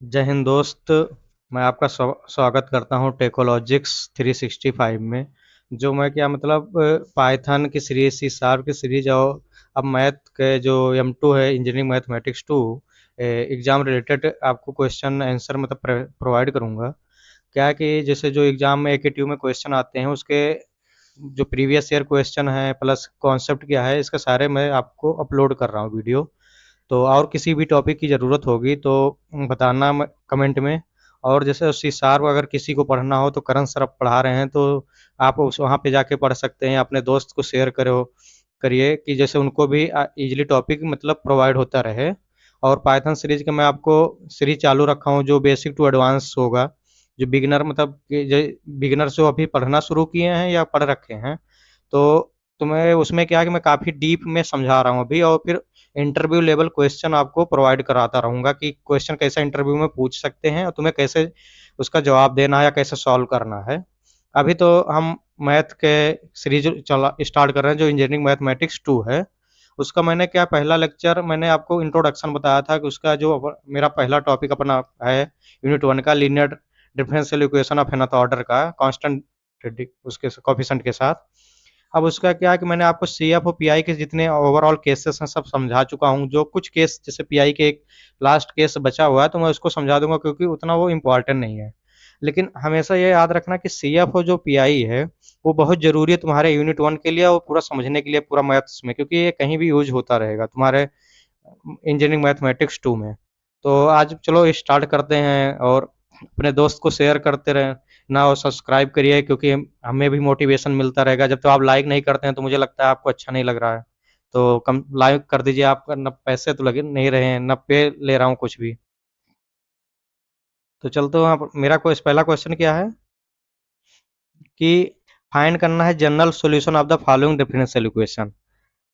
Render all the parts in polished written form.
जय हिंद दोस्त। मैं आपका स्वागत करता हूँ टेकोलॉजिक्स 365 में। जो मैं क्या मतलब पाइथन की सीरीज सी शार्प की सीरीज और अब मैथ के जो M2 है इंजीनियरिंग मैथमेटिक्स 2 एग्ज़ाम रिलेटेड आपको क्वेश्चन आंसर मतलब प्रोवाइड करूँगा। क्या है कि जैसे जो एग्ज़ाम में AKTU में क्वेश्चन आते हैं उसके जो प्रीवियस ईयर क्वेश्चन है प्लस कॉन्सेप्ट क्या है इसके सारे मैं आपको अपलोड कर रहा हूँ वीडियो। तो और किसी भी टॉपिक की ज़रूरत होगी तो बताना कमेंट में। और जैसे उसी सार अगर किसी को पढ़ना हो तो करण सर अब पढ़ा रहे हैं तो आप उस वहाँ पे जाके पढ़ सकते हैं। अपने दोस्त को शेयर करो करिए कि जैसे उनको भी इजीली टॉपिक मतलब प्रोवाइड होता रहे। और पाइथन सीरीज के मैं आपको सीरीज चालू रखा हूँ जो बेसिक टू एडवांस होगा। जो बिगिनर मतलब कि जो बिगिनर जो अभी पढ़ना शुरू किए हैं या पढ़ रखे हैं तो तुम्हें उसमें क्या है कि मैं काफ़ी डीप में समझा रहा हूँ अभी। और फिर इंटरव्यू लेवल क्वेश्चन आपको प्रोवाइड कराता रहूँगा कि क्वेश्चन कैसा इंटरव्यू में पूछ सकते हैं और तुम्हें कैसे उसका जवाब देना है या कैसे सॉल्व करना है। अभी तो हम मैथ के सीरीज चला स्टार्ट कर रहे हैं जो इंजीनियरिंग मैथमेटिक्स 2 है। उसका मैंने क्या पहला लेक्चर मैंने आपको इंट्रोडक्शन बताया था कि उसका जो मेरा पहला टॉपिक अपना है यूनिट 1 का linear differential equation of nth order का कांस्टेंट उसके कोफिशिएंट के साथ। अब उसका क्या है कि मैंने आपको CF और PI के जितने ओवरऑल केसेस हैं सब समझा चुका हूँ। जो कुछ केस जैसे PI के एक लास्ट केस बचा हुआ है तो मैं उसको समझा दूंगा क्योंकि उतना वो इम्पोर्टेंट नहीं है। लेकिन हमेशा ये याद रखना कि CF और जो PI है वो बहुत ज़रूरी है तुम्हारे यूनिट 1 के लिए और पूरा समझने के लिए पूरा मैथ्स में, क्योंकि ये कहीं भी यूज होता रहेगा तुम्हारे इंजीनियरिंग मैथमेटिक्स 2 में। तो आज चलो स्टार्ट करते हैं और अपने दोस्त को शेयर करते रहें ना, और सब्सक्राइब करिए क्योंकि हमें भी मोटिवेशन मिलता रहेगा। जब तो आप लाइक नहीं करते हैं तो मुझे लगता है आपको अच्छा नहीं लग रहा है। तो कम लाइक कर दीजिए। आपका न पैसे तो लगे नहीं रहे हैं न पे ले रहा हूँ कुछ भी। तो चलते हो आप, मेरा पहला क्वेश्चन क्या है कि फाइंड करना है general solution of the following differential equation.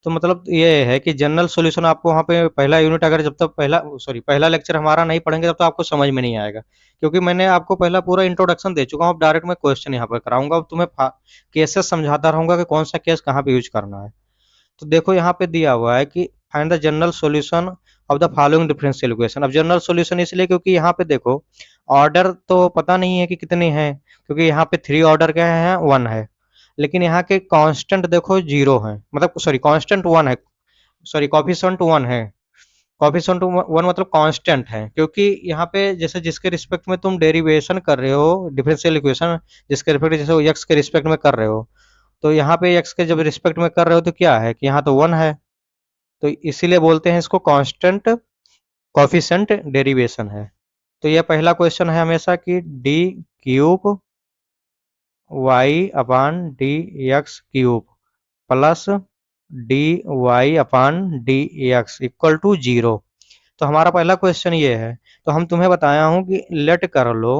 तो मतलब ये है कि जनरल सॉल्यूशन आपको वहाँ पे पहला यूनिट अगर जब तक पहला लेक्चर हमारा नहीं पढ़ेंगे तब तक आपको समझ में नहीं आएगा, क्योंकि मैंने आपको पहला पूरा इंट्रोडक्शन दे चुका हूँ। अब डायरेक्ट मैं क्वेश्चन यहाँ पर कराऊंगा। अब तुम्हें केसेस समझाता रहूंगा कि कौन सा केस कहाँ पे यूज करना है। तो देखो यहाँ पे दिया हुआ है कि find the general solution of the following differential equation. अब जनरल सॉल्यूशन इसलिए क्योंकि यहाँ पे देखो ऑर्डर तो पता नहीं है कि कितने हैं, क्योंकि यहाँ पे 3 ऑर्डर क्या है 1 है। लेकिन यहाँ के कांस्टेंट देखो 0 है, मतलब सॉरी कांस्टेंट 1 है, सॉरी कॉफिशेंट 1 है। कॉफिशेंट 1 मतलब कांस्टेंट है, क्योंकि यहाँ पे जैसे जिसके रिस्पेक्ट में तुम डेरिवेशन कर रहे हो डिफरेंशियल इक्वेशन, जिसके रिस्पेक्ट जैसे एक्स के रिस्पेक्ट में कर रहे हो, तो यहाँ पे एक्स के जब रिस्पेक्ट में कर रहे हो तो क्या है कि यहाँ तो 1 है। तो इसीलिए बोलते हैं इसको कांस्टेंट कॉफिशेंट डेरिवेशन है। तो यह पहला क्वेश्चन है हमेशा कि D cube Y upon D X cube plus D Y upon D X equal to 0। तो हमारा पहला क्वेश्चन ये है। तो हम तुम्हें बताया हूँ कि लेट कर लो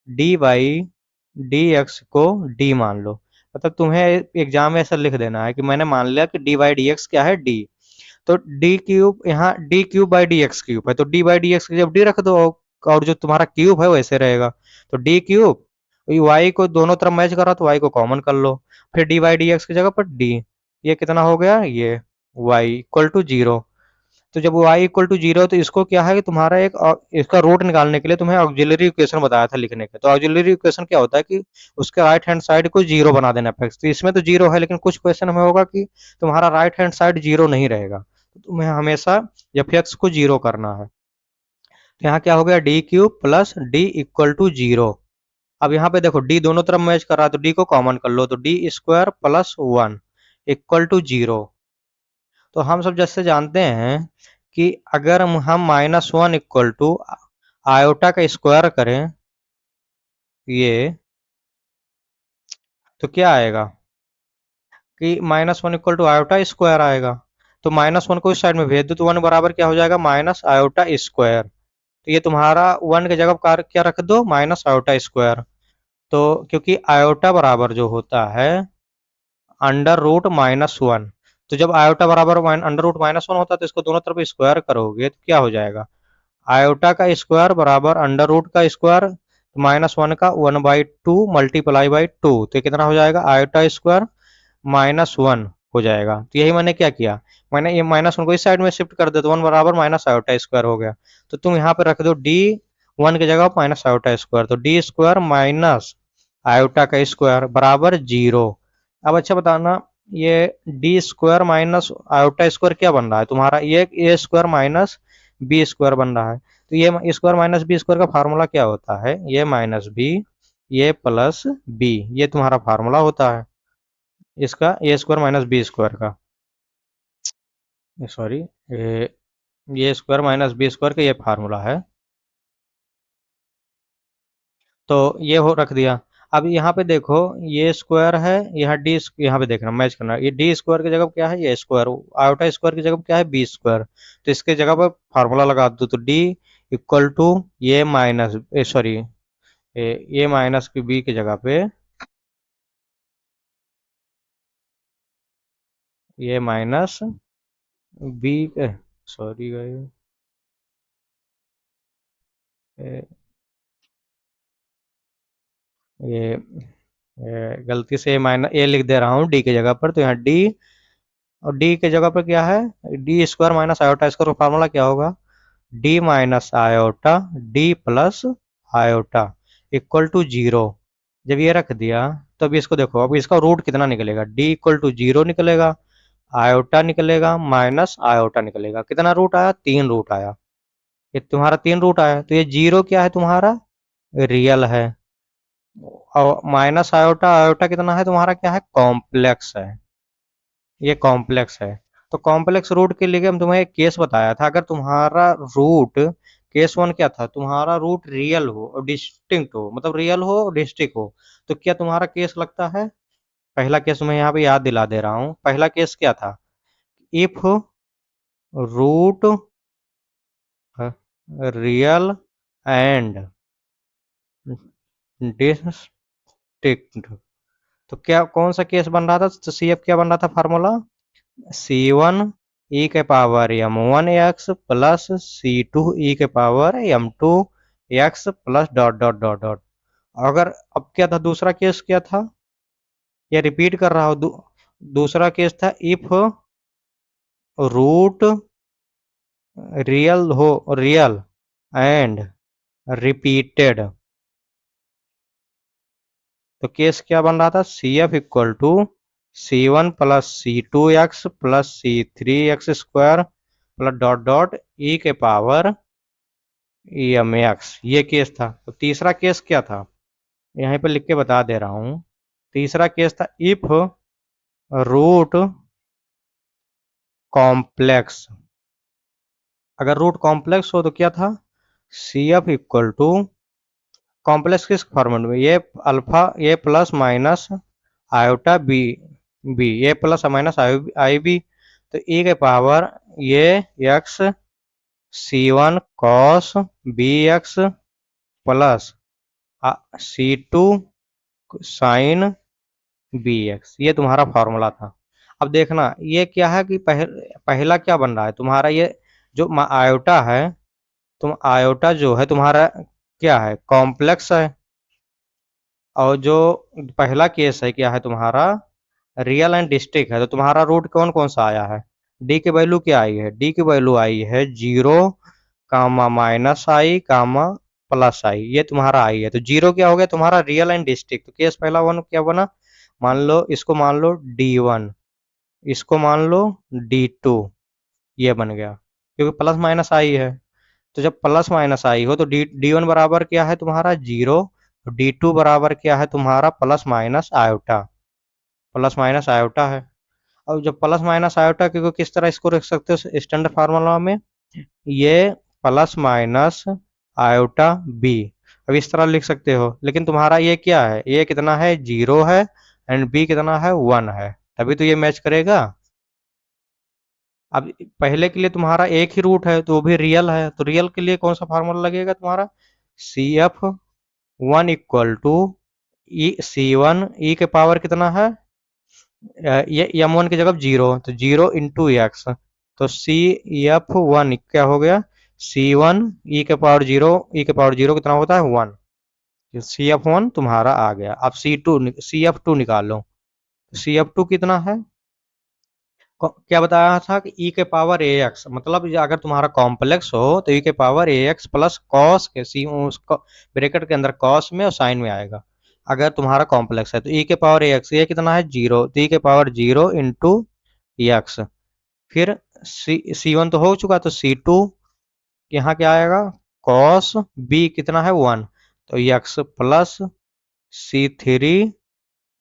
डी वाई डी एक्स को डी मान लो। मतलब तुम्हें एग्जाम में ऐसा लिख देना है कि मैंने मान लिया कि डी वाई डी एक्स क्या है डी। तो डी क्यूब यहाँ D cube by D X cube है तो डी बाई डी एक्स जब डी रख दो और जो तुम्हारा क्यूब है वैसे रहेगा। तो डी क्यूब वाई को दोनों तरफ मैच करा तो वाई को कॉमन कर लो, फिर डी बाई डी एक्स की जगह पर डी। ये कितना हो गया ये वाई इक्वल टू 0। तो जब y इक्वल टू 0 तो इसको क्या है कि तुम्हारा एक इसका रूट निकालने के लिए तुम्हें ऑक्सिलरी इक्वेशन बताया था लिखने के। तो ऑक्सिलरी इक्वेशन क्या होता है कि उसके राइट हैंड साइड को 0 बना देना फिक्स। तो इसमें तो 0 है लेकिन कुछ क्वेश्चन में होगा कि तुम्हारा राइट हैंड साइड 0 नहीं रहेगा, तो तुम्हें हमेशा एफ एक्स को 0 करना है। तो यहाँ क्या हो गया D cube plus D equal to 0। अब यहाँ पे देखो डी दोनों तरफ मैच कर रहा है तो डी को कॉमन कर लो, तो D square plus 1 equal to 0। तो हम सब जैसे जानते हैं कि अगर हम -1 इक्वल टू आयोटा का स्क्वायर करें ये, तो क्या आएगा कि -1 इक्वल टू आयोटा स्क्वायर आएगा। तो -1 को इस साइड में भेज दो तो 1 बराबर क्या हो जाएगा माइनस आयोटा स्क्वायर। तो ये तुम्हारा 1 की जगह क्या रख दो माइनस आयोटा स्क्वायर। तो क्योंकि आयोटा बराबर जो होता है अंडर रूट -1, तो जब आयोटा बराबर अंडर रूट -1 होता है तो इसको दोनों तरफ स्क्वायर करोगे तो क्या हो जाएगा आयोटा का स्क्वायर बराबर अंडर रूट का स्क्वायर -1 का 1/2 मल्टीप्लाई बाई 2। तो कितना हो जाएगा आयोटा स्क्वायर -1 हो जाएगा। तो यही मैंने क्या किया, मैंने ये -1 को इस साइड में शिफ्ट कर दिया तो 1 बराबर माइनस आयोटा स्क्वायर हो गया। तो तुम यहाँ पे रख दो डी वन की जगह माइनस आयोटा स्क्वायर, तो डी स्क्वायर माइनस आयोटा का स्क्वायर बराबर जीरो। अब अच्छा बताना, ये D square minus iota square क्या बन रहा है तुम्हारा, ये ए स्क्वायर माइनस बी स्क्वायर बन रहा है। तो ये स्क्वायर माइनस बी स्क्वायर का फार्मूला क्या होता है, ये माइनस बी ये प्लस बी, ये तुम्हारा फार्मूला होता है इसका, ए स्क्वायर माइनस बी स्क्वायर का, सॉरी, ये स्क्वायर माइनस बी स्क्वायर का ये फार्मूला है। तो ये हो रख दिया। अब यहाँ पे देखो, ये स्क्वायर है, यहाँ डी, यहाँ पे देखना मैच करना, ये डी स्क्वायर की जगह क्या है, ये स्क्वायर, आयोटा स्क्वायर की जगह क्या है, बी स्क्वायर। तो इसके जगह पर फार्मूला लगा दो, तो डी इक्वल टू ये माइनस, सॉरी, ये माइनस की बी की जगह पे ये माइनस बी, सॉरी ये, गलती से माइनस ए लिख दे रहा हूँ डी की जगह पर, तो यहाँ डी, और डी की जगह पर क्या है, D square minus iota square का फार्मूला क्या होगा, D minus iota D plus iota equal to zero. जब ये रख दिया, तो अभी इसको देखो, अब इसका रूट कितना निकलेगा, डी इक्वल टू जीरो निकलेगा, आयोटा निकलेगा माइनस आयोटा निकलेगा, कितना रूट आया, तीन रूट आया, ये तुम्हारा तीन रूट आया, तो ये जीरो क्या है तुम्हारा, रियल है, और माइनस आयोटा, आयोटा कितना है तुम्हारा, क्या है, कॉम्प्लेक्स है, ये कॉम्प्लेक्स है। तो कॉम्प्लेक्स रूट के लिए हम तुम्हें एक केस बताया था, अगर तुम्हारा रूट, केस वन क्या था, तुम्हारा रूट रियल हो और डिस्टिंक्ट हो, मतलब रियल हो और डिस्टिंक्ट हो, तो क्या तुम्हारा केस लगता है, पहला केस मैं यहाँ पे याद दिला दे रहा हूँ, पहला केस क्या था, if root real and distinct, तो क्या कौन सा केस बन रहा था, तो सी एफ क्या बन रहा था फार्मूला, सी वन ई के power M one X plus C two E के power M two X plus dot dot dot dot. अगर अब क्या था, दूसरा केस क्या था, ये रिपीट कर रहा हूँ, दूसरा केस था if root real and repeated, तो केस क्या बन रहा था, C F equal to C one plus C two X plus C three X square plus dot dot E के पावर ई एम एक्स, ये केस था। तो तीसरा केस क्या था, यहीं पे लिख के बता दे रहा हूँ, तीसरा केस था इफ रूट कॉम्प्लेक्स, अगर रूट कॉम्प्लेक्स हो तो क्या था, C F equal to, complex किस फॉर्मेट में, ये alpha A plus minus iota B, B A plus minus I B, तो ई के पावर ये X C one cos B X plus C two sine B X, ये तुम्हारा formula था। अब देखना ये क्या है कि पहला क्या बन रहा है तुम्हारा, ये जो आयोटा है, तुम आयोटा जो है तुम्हारा क्या है, कॉम्प्लेक्स है, और जो पहला केस है क्या है तुम्हारा, रियल एंड डिस्ट्रिक्ट है, तो तुम्हारा रूट कौन कौन सा आया है, डी की वैल्यू क्या आई है, डी की वैल्यू आई है जीरो कामा माइनस आई कामा प्लस आई, ये तुम्हारा आई है। तो जीरो क्या हो गया तुम्हारा, रियल एंड डिस्ट्रिक्ट, तो केस पहला वन क्या बना, मान लो इसको मान लो डी वन, इसको मान लो डी टू, ये बन गया, क्योंकि प्लस माइनस आई है। तो जब प्लस माइनस आई हो तो डी डी वन बराबर क्या है तुम्हारा जीरो, डी टू बराबर क्या है तुम्हारा plus minus iota, plus minus iota है। और जब प्लस माइनस आयोटा, क्योंकि किस तरह इसको रख सकते हो स्टैंडर्ड फार्मूला में, ये प्लस माइनस आयोटा बी, अब इस तरह लिख सकते हो, लेकिन तुम्हारा ये क्या है, ये कितना है, जीरो है, एंड बी कितना है, वन है, तभी तो ये मैच करेगा। अब पहले के लिए तुम्हारा एक ही रूट है, तो वो भी रियल है, तो रियल के लिए कौन सा फार्मूला लगेगा तुम्हारा, C F one equal to E C one E के पावर कितना है, ये एम वन की जगह जीरो, तो जीरो इंटू एक्स, तो सी एफ वन क्या हो गया, सी वन ई के पावर जीरो, ई के पावर जीरो कितना होता है, वन, सी एफ वन तुम्हारा आ गया। अब सी टू, सी एफ टू निकाल लो, सी एफ टू कितना है, क्या बताया था कि ई के पावर ए एक्स, मतलब अगर तुम्हारा कॉम्प्लेक्स हो तो ई के पावर ए एक्स प्लस कॉस के सी उसको ब्रैकेट के अंदर कॉस में और साइन में आएगा। अगर तुम्हारा कॉम्प्लेक्स है तो ई के पावर ए एक्स, ये कितना है जीरो, तो ई के पावर जीरो इंटू एक्स। फिर सी वन तो हो चुका, तो सी टू यहाँ क्या आएगा, कॉस बी कितना है वन, तो X plus C three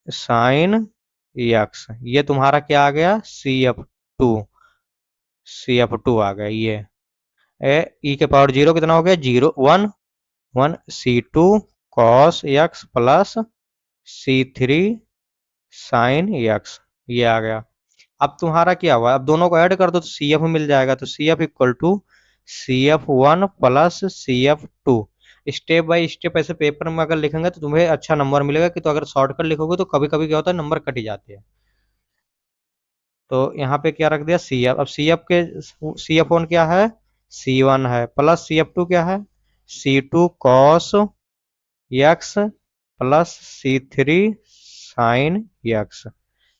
sine X, ये तुम्हारा क्या आ गया C F two, C F two आ गया ये। ई के पावर जीरो कितना हो गया zero one, one C two cos X plus C three sine X, ये आ गया। अब तुम्हारा क्या हुआ, अब दोनों को ऐड कर दो तो सी एफ मिल जाएगा, तो C F equal to C F one plus C F two. Step by step ऐसे पेपर में अगर लिखेंगे तो तुम्हें अच्छा नंबर मिलेगा, कि तो अगर शॉर्टकट लिखोगे तो कभी कभी क्या होता है नंबर कट ही जाते हैं। तो यहाँ पे क्या रख दिया सी एफ, अब सी एफ के सी एफ वन क्या है सी वन है, प्लस सी एफ टू क्या है C two cos X plus C three sine X,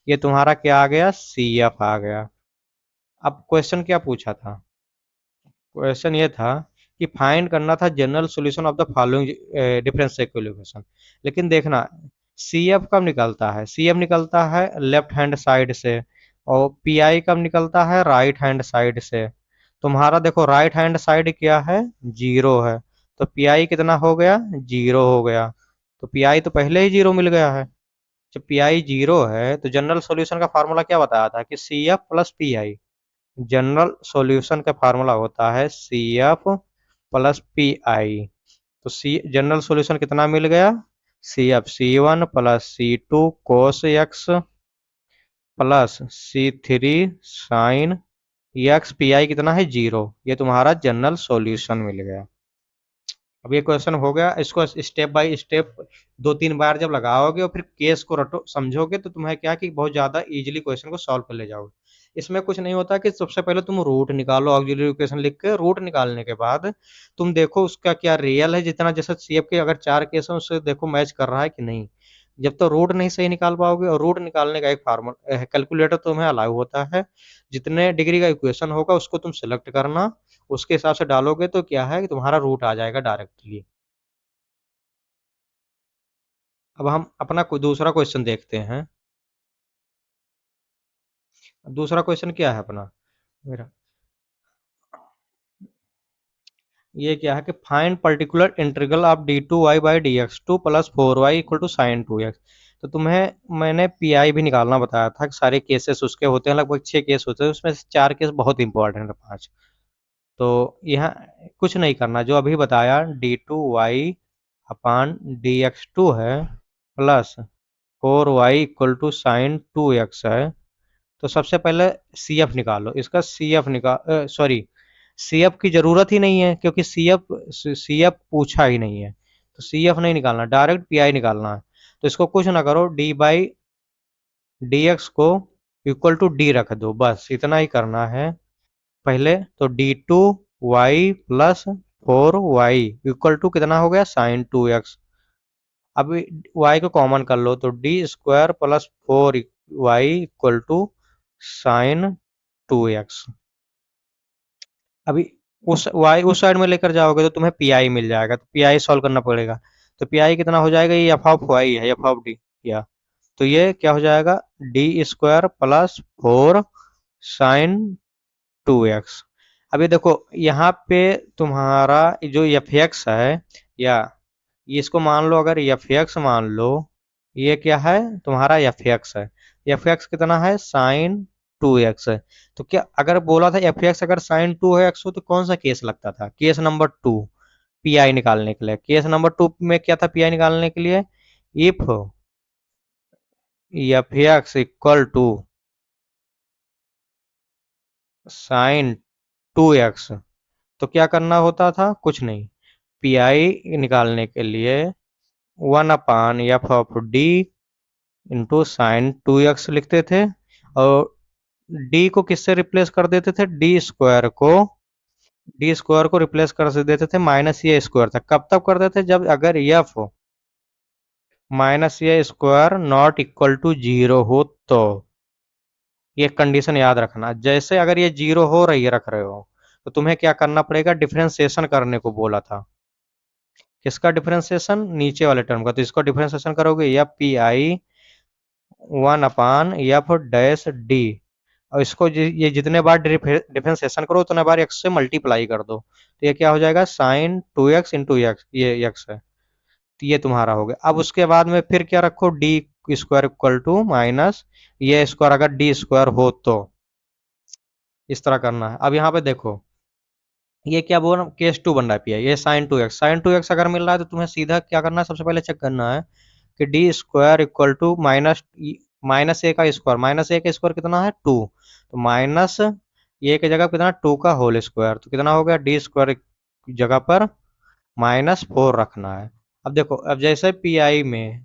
ये तुम्हारा क्या आ गया सी एफ आ गया। अब क्वेश्चन क्या पूछा था, क्वेश्चन ये था कि फाइंड करना था general solution of the following differential equation. लेकिन देखना सी एफ कब निकलता है, सी एफ निकलता है लेफ्ट हैंड साइड से, और पी आई कब निकलता है राइट हैंड साइड से। तुम्हारा देखो राइट हैंड साइड क्या है जीरो है, तो पी आई कितना हो गया जीरो हो गया, तो पी आई तो पहले ही जीरो मिल गया है। जब पी आई जीरो है तो जनरल सॉल्यूशन का फार्मूला क्या बताया था कि C F plus P I, general solution का फार्मूला होता है C F plus P I. तो सी जनरल सॉल्यूशन कितना मिल गया C F C one plus C two cos X plus C three sine X, P I कितना है zero, ये तुम्हारा जनरल सॉल्यूशन मिल गया। अब ये क्वेश्चन हो गया, इसको स्टेप बाय स्टेप दो तीन बार जब लगाओगे और फिर केस को रटो समझोगे तो तुम्हें क्या कि बहुत ज्यादा इजीली क्वेश्चन को सॉल्व कर ले जाओगे। इसमें कुछ नहीं होता कि सबसे पहले तुम रूट निकालो, ऑक्सिलरी इक्वेशन लिख के रूट निकालने के बाद तुम देखो उसका क्या रियल है, जितना जैसे सीएफ के अगर चार केस है उससे देखो मैच कर रहा है कि नहीं। जब तो रूट नहीं सही निकाल पाओगे, और रूट निकालने का एक फार्मूला कैलकुलेटर तुम्हें अलाउ होता है, जितने डिग्री का इक्वेशन होगा उसको तुम सेलेक्ट करना, उसके हिसाब से डालोगे तो क्या है कि तुम्हारा रूट आ जाएगा डायरेक्टली। अब हम अपना कोई दूसरा क्वेश्चन देखते हैं। दूसरा क्वेश्चन क्या है अपना मेरा, ये क्या है कि find particular integral of D two Y by D X two plus four Y equal to sine two X. तो तुम्हें मैंने पी आई भी निकालना बताया था कि सारे केसेस उसके होते हैं, लगभग छः केस होते हैं, उसमें से चार केस बहुत इंपॉर्टेंट है, पाँच। तो यहाँ कुछ नहीं करना, जो अभी बताया D two Y upon D X two है plus four Y equal to sine two X है। तो सबसे पहले सी एफ निकालो, इसका सी एफ निकाल सॉरी सी एफ की जरूरत ही नहीं है, क्योंकि सी एफ पूछा ही नहीं है, तो सी एफ नहीं निकालना, डायरेक्ट पी आई निकालना है। तो इसको कुछ ना करो, डी बाई डी एक्स को इक्वल टू डी रख दो, बस इतना ही करना है। पहले तो D two Y plus four Y equal to कितना हो गया साइन टू एक्स। अब y को कॉमन कर लो, तो D square plus four Y equal to sine two X. अभी उस y उस साइड में लेकर जाओगे तो तुम्हें पी आई मिल जाएगा, तो पी आई सॉल्व करना पड़ेगा। तो पी आई कितना हो जाएगा, ये एफ ऑफ वाई है एफ ऑफ डी या, तो ये क्या हो जाएगा D square plus four sine two X. अभी देखो यहाँ पे तुम्हारा जो एफ एक्स है, या ये इसको मान लो, अगर एफ एक्स मान लो, ये क्या है तुम्हारा एफ एक्स है, एफ एक्स कितना है साइन टू एक्स है। तो क्या अगर बोला था एफ एक्स अगर साइन टू है एक्स हो तो कौन सा केस लगता था, case number two, P I निकालने के लिए। केस नंबर टू में क्या था पी आई निकालने के लिए, if F X equal to sine two X, तो क्या करना होता था, कुछ नहीं, पी आई निकालने के लिए one upon F of D into sine two x लिखते थे, और डी को किससे रिप्लेस कर देते थे, डी स्क्वायर को रिप्लेस कर देते थे माइनस ये स्क्वायर था। कब तक करते थे, जब अगर एफ माइनस ये square not equal to zero हो तो। ये कंडीशन याद रखना। जैसे अगर ये जीरो हो रही है, रख रहे हो, तो तुम्हें क्या करना पड़ेगा, डिफरेंशिएशन करने को बोला था। किसका डिफरेंशिएशन, नीचे वाले टर्म का। तो इसको डिफरेंशिएशन करोगे, या P I 1/f dash D, और इसको ये जितने बार डिफरेंशिएशन करो उतने बार एक्स से मल्टीप्लाई कर दो, तो ये क्या हो जाएगा, साइन 2x इंटू एक्स, ये एक्स है। तो ये तुम्हारा हो गया। अब उसके बाद में फिर क्या रखो, D square equal to minus ये स्क्वायर, अगर डी स्क्वायर हो तो इस तरह करना है। अब यहाँ पे देखो, ये क्या बोल रहा, केस टू बन रहा है पी आई, ये साइन 2x, साइन 2x अगर मिल रहा है तो तुम्हें सीधा क्या करना है, सबसे पहले चेक करना है कि D square equal to minus minus A का स्क्वायर, माइनस ए का स्क्वायर कितना है 2, तो माइनस ए की जगह कितना 2 का होल स्क्वायर, तो कितना हो गया, डी स्क्वायर की जगह पर -4 रखना है। अब देखो, अब जैसे पी आई में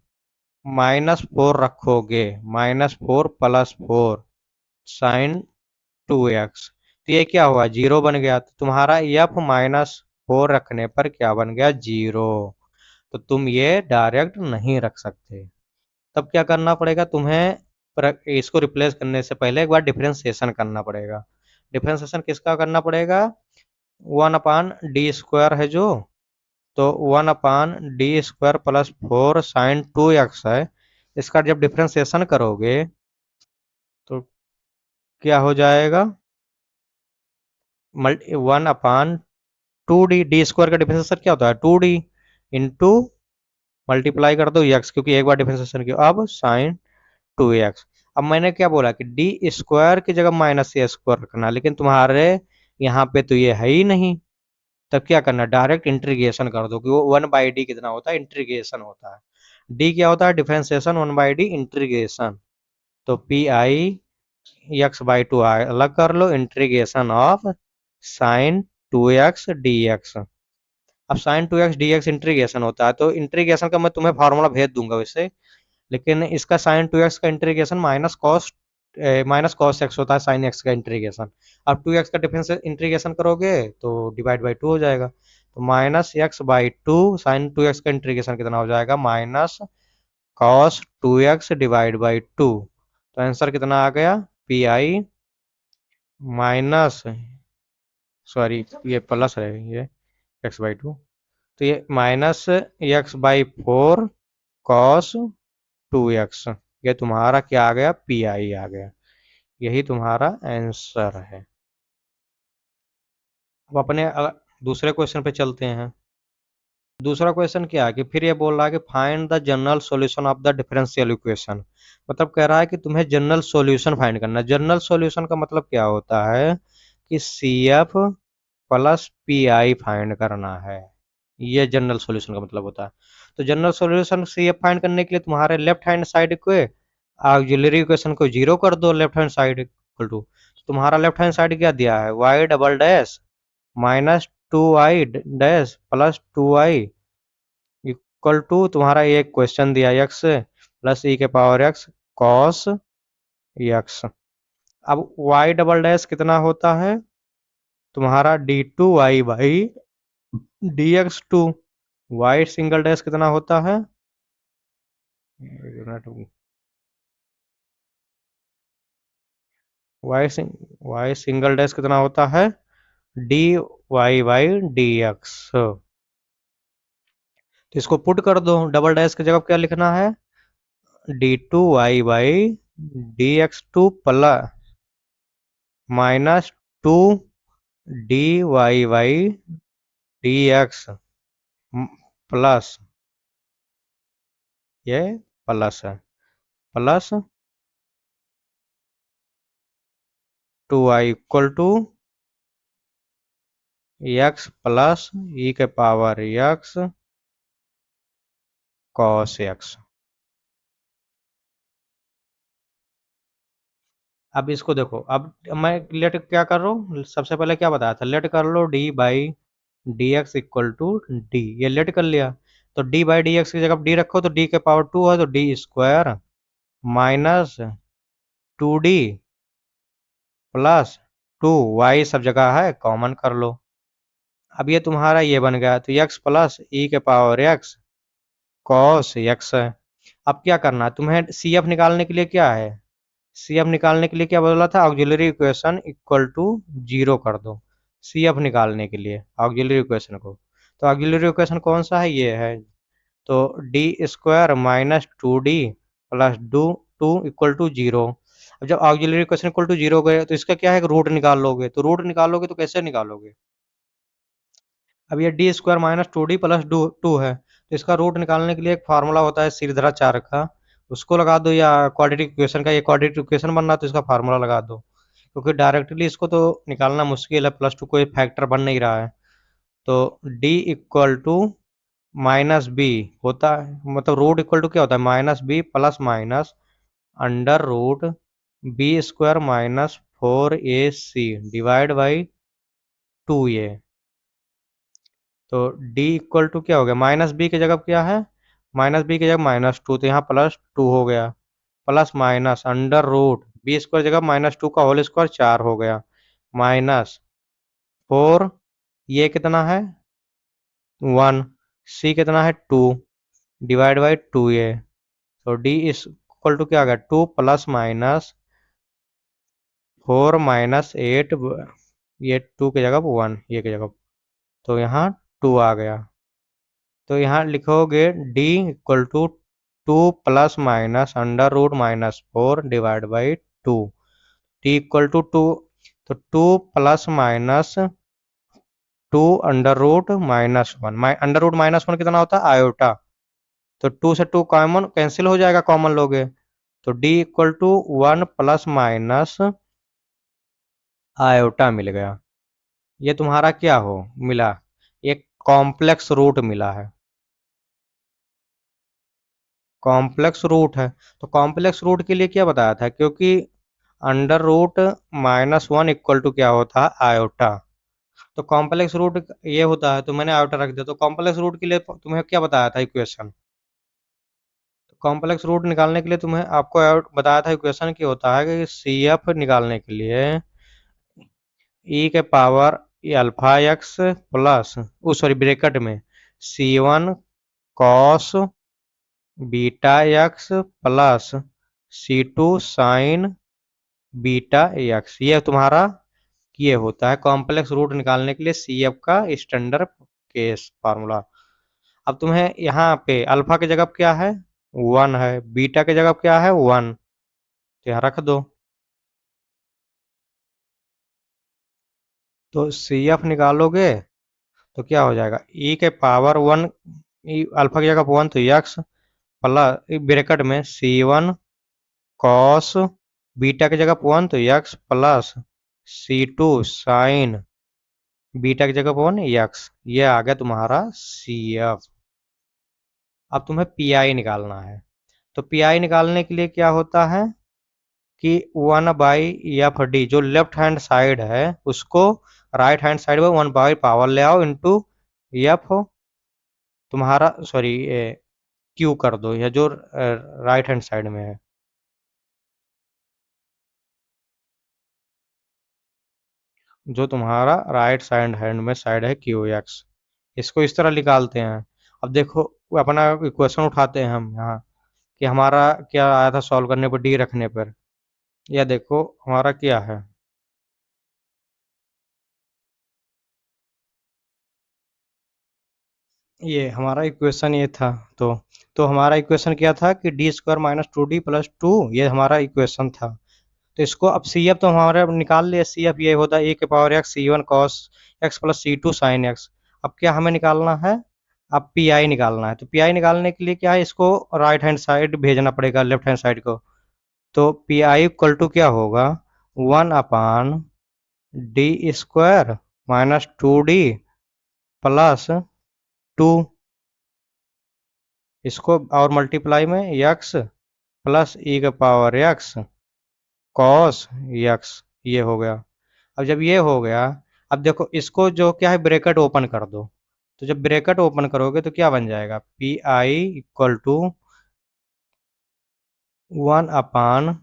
-4 रखोगे, -4 प्लस 4 साइन 2x, तो ये क्या हुआ, जीरो बन गया। तो तुम्हारा एफ -4 रखने पर क्या बन गया, जीरो। तो तुम ये डायरेक्ट नहीं रख सकते। तब क्या करना पड़ेगा तुम्हें, इसको रिप्लेस करने से पहले एक बार डिफरेंशिएशन करना पड़ेगा। डिफरेंशिएशन किसका करना पड़ेगा, 1/d² है जो, तो 1/d² प्लस 4 साइन 2x है। इसका जब डिफरेंशिएशन करोगे तो क्या हो जाएगा, 1/2d, डी स्क्वायर का डिफरेंशिएशन क्या होता है 2d, इंटू मल्टीप्लाई कर दो एक्स, क्योंकि एक बार डिफरेंशिएशन किया, अब साइन 2x। अब मैंने क्या बोला कि डी स्क्वायर की जगह माइनस ए स्क्वायर रखना, लेकिन तुम्हारे यहाँ पे तो ये है ही नहीं। तब क्या करना, डायरेक्ट इंटीग्रेशन कर दो, कि वो 1/d कितना होता है, इंटीग्रेशन होता है। डी क्या होता है, डिफरेंशिएशन, 1/d इंटीग्रेशन। तो पी आई x/2 अलग कर लो, integration of sine 2x dx। अब साइन 2x dx इंटीग्रेशन होता है, तो इंटीग्रेशन का मैं तुम्हें फार्मूला भेज दूंगा वैसे, लेकिन इसका साइन 2x का इंटीग्रेशन माइनस कॉस एक्स होता है, साइन एक्स का इंटीग्रेशन। अब 2x का डिफरेंस इंटीग्रेशन करोगे तो डिवाइड बाई 2 हो जाएगा, तो -x/2 साइन 2x का इंटीग्रेशन कितना हो जाएगा, -cos 2x डिवाइड बाई 2। तो आंसर कितना आ गया, पी आई माइनस, सॉरी ये प्लस है, ये x/2, तो ये -x/4 कॉस 2x, ये तुम्हारा क्या आ गया, पी आई आ गया। यही तुम्हारा आंसर है। अब अपने दूसरे क्वेश्चन पे चलते हैं। दूसरा क्वेश्चन क्या है कि फिर ये बोल रहा है कि find the general solution of the differential equation. मतलब कह रहा है कि तुम्हें जनरल सॉल्यूशन फाइंड करना है। जनरल सॉल्यूशन का मतलब क्या होता है कि C F plus P I find करना है, ये जनरल सॉल्यूशन का मतलब होता है। तो general solution C F find करने के लिए तुम्हारे लेफ्ट हैंड साइड को ऑक्सिलरी इक्वेशन को जीरो कर दो, left hand side equal to, तुम्हारा लेफ्ट हैंड साइड क्या दिया है, Y double dash -2i dash plus 2i equal to, तुम्हारा ये क्वेश्चन दिया एक्स प्लस ई के पावर एक्स कॉस एक्स। अब वाई डबल डैश कितना होता है तुम्हारा, d2y/dx2। वाई सिंगल डैश कितना होता है, वाई वाई सिंगल डैश कितना होता है, dy/dx। तो इसको पुट कर दो, डबल डैश की जगह क्या लिखना है, d2y/dx2 प्लस -2dy/dx प्लस, ये प्लस है, plus 2i equal to X plus E के पावर एक्स कॉस एक्स। अब इसको देखो, अब मैं लेट क्या कर रहा हूँ, सबसे पहले क्या बताया था, लेट कर लो d/dx इक्वल टू डी, ये लेट कर लिया। तो d/dx की जगह डी रखो, तो डी के पावर 2 है, तो D square -2d plus 2y, सब जगह है कॉमन कर लो। अब ये तुम्हारा ये बन गया, तो x प्लस ई के पावर x कॉस x है। अब क्या करना है तुम्हें, सी एफ निकालने के लिए क्या है, सी एफ निकालने के लिए क्या बोला था, auxiliary equation equal to zero कर दो, सी एफ निकालने के लिए ऑक्सिलरी इक्वेशन को। तो ऑक्सिलरी इक्वेशन कौन सा है, ये है। तो D square minus two D plus do two equal to zero. अब जब auxiliary equation equal to zero गए तो इसका क्या है, रूट निकाल लोगे। तो रूट निकालोगे तो कैसे निकालोगे, अब ये D square minus two D plus do two है, तो इसका रूट निकालने के लिए एक फार्मूला होता है सीधराचार का, उसको लगा दो, या क्वाड्रेटिक इक्वेशन का, ये क्वाड्रेटिक इक्वेशन बन रहा है तो इसका फार्मूला लगा दो, क्योंकि डायरेक्टली इसको तो निकालना मुश्किल है, प्लस टू कोई फैक्टर बन नहीं रहा है। तो D equal to minus B होता है, मतलब रूट इक्वल टू क्या होता है, minus B plus minus under root B square minus four A C divide by two A. तो डी इक्वल टू क्या हो गया, माइनस बी की जगह क्या है, माइनस बी की जगह माइनस टू, तो यहाँ प्लस टू हो गया, plus minus under root B square जगह माइनस टू का होल स्क्वायर चार हो गया, माइनस फोर, ये कितना है वन, सी कितना है two, divide by two A. तो डी इज इक्वल टू क्या आ गया, two plus minus four minus eight, ये टू की जगह वन, ये की जगह, तो यहाँ टू आ गया। तो यहाँ लिखोगे D equal to two plus minus under root minus four divide by two, D equal to two, तो two plus minus two under root minus one, under root minus one कितना होता है आयोटा, तो टू से two common cancel हो जाएगा, common लोगे, तो D equal to one plus minus iota मिल गया। ये तुम्हारा क्या हो मिला, एक कॉम्प्लेक्स रूट मिला है, कॉम्प्लेक्स रूट है। तो कॉम्प्लेक्स रूट के लिए क्या बताया था, क्योंकि under root minus one equal to क्या होता है आयोटा, तो कॉम्प्लेक्स रूट ये होता है, तो मैंने आयोटा रख दिया। तो कॉम्प्लेक्स रूट के लिए तुम्हें क्या बताया था इक्वेशन, तो कॉम्प्लेक्स रूट निकालने के लिए तुम्हें आपको बताया था इक्वेशन की होता है कि सी एफ निकालने के लिए ई के power alpha X plus, oh sorry bracket में C one cos beta X plus C two sine beta X, ये तुम्हारा ये होता है कॉम्प्लेक्स रूट निकालने के लिए सी एफ का स्टैंडर्ड केस फार्मूला। अब तुम्हें यहाँ पे अल्फा की जगह क्या है वन है, बीटा की जगह क्या है वन, तो यहाँ रख दो। तो सी एफ निकालोगे तो क्या हो जाएगा, ई के पावर वन, अल्फा की जगह वन तो एक्स प्लस ब्रैकेट में सी वन कॉस बीटा की जगह वन तो X plus C two sine beta की जगह वन एक्स, ये आ गया तुम्हारा सी एफ। अब तुम्हें पी आई निकालना है, तो पी आई निकालने के लिए क्या होता है कि वन बाई एफ डी, जो लेफ्ट हैंड साइड है उसको राइट हैंड साइड में वन बाई पावर ले आओ इंटू एफ तुम्हारा, सॉरी क्यू कर दो, या जो राइट हैंड साइड में है, जो तुम्हारा राइट साइड हैंड में साइड है क्यू एक्स, इसको इस तरह निकालते हैं। अब देखो अपना इक्वेशन उठाते हैं हम यहाँ, कि हमारा क्या आया था सॉल्व करने पर डी रखने पर, या देखो हमारा क्या है, ये हमारा इक्वेशन ये था। तो हमारा इक्वेशन क्या था कि D square minus two D plus to, ये हमारा इक्वेशन था। तो इसको अब सी एफ तो हमारे निकाल लिया, सी एफ ये होता है ए के power X C one cos X plus C two sine X. अब क्या हमें निकालना है, अब पी आई निकालना है। तो पी आई निकालने के लिए क्या है, इसको राइट हैंड साइड भेजना पड़ेगा लेफ्ट हैंड साइड को। तो पी आई इक्वल टू क्या होगा, one upon D square minus two D plus to, इसको और मल्टीप्लाई में यक्स प्लस ई का पावर यक्स कॉस यक्स, ये हो गया। अब जब ये हो गया, अब देखो इसको जो क्या है ब्रैकेट ओपन कर दो, तो जब ब्रैकेट ओपन करोगे तो क्या बन जाएगा, P I equal to one upon